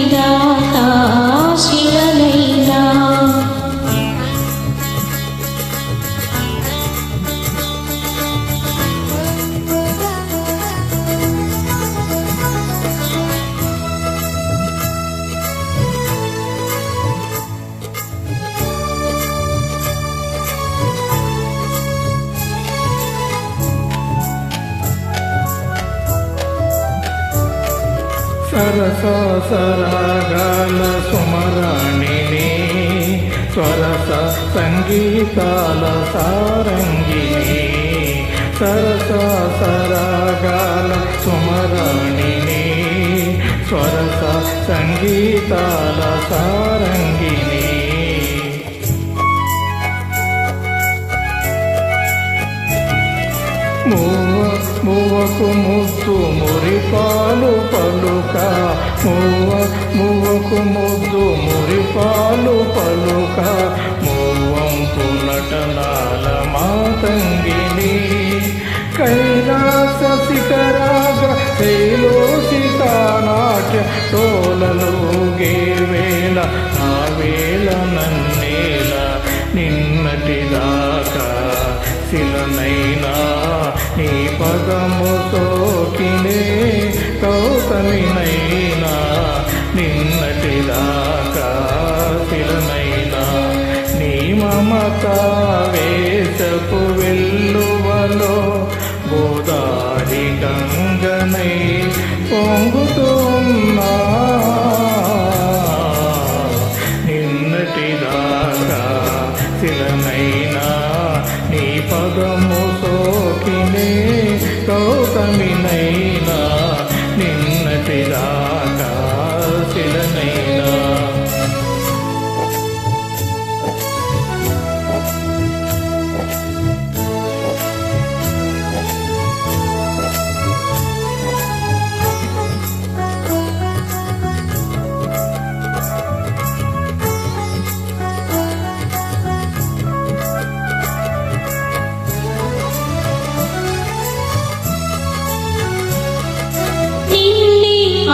నిన్నటిదాకా శిలనైనా సరస సరాగాల సుమరాణిని స్వరస సంగీతాల సారంగిని సరస సరాగాల సుమరాణిని స్వరస సంగీతాల సారంగిని మువ్వకు ముద్దు మురిపాలు పలుక మువ్వకు ముద్దు మురిపాలు పలుక మువ్వంపు నటనాల మాతంగిని కైలాస శిఖరాగ శైలోసిత నాట్య తోలలో గేవేళ ఆ వేళ నన్నేల నిన్నటిదాకా శిలనైనా నీ పదము సోకినే కౌతమినైనా నిన్నటిదాకా శిలనైనా నీ మమత వేషపు వెల్లువలో గోదారి గంగనై పొంగుతున్నా నిన్నటిదాకా శిలనైనా నీ పదము సోకినే గౌతమినైనా నిన్నటిదాకా శిలనైనా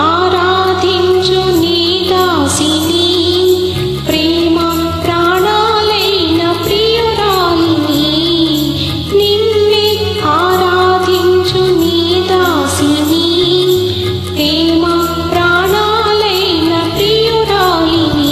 ఆరాధించు నీ దాసిని ప్రేమ ప్రాణాలైన ప్రియురాలిని నిన్నే ఆరాధించు నీ దాసిని ప్రేమ ప్రాణాలైన ప్రియురాలిని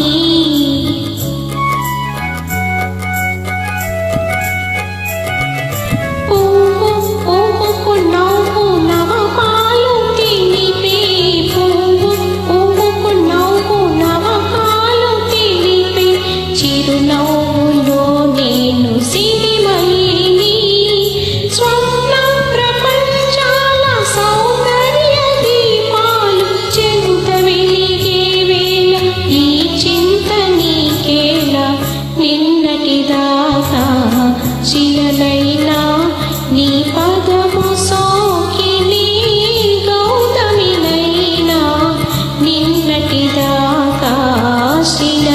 నవ్వు నవపాలు తినిపే చిరునవ్వులో నేను సిరిమల్లిని స్వప్న ప్రపంచాల సౌందర్య దీపాలు చెంత వెలిగే వేళ ఈ చింత నీకేళ నిన్నటిదాకా శిలనైనా నీ పదము సోకిని గౌతమినైనా నిన్నటిదాకా శిల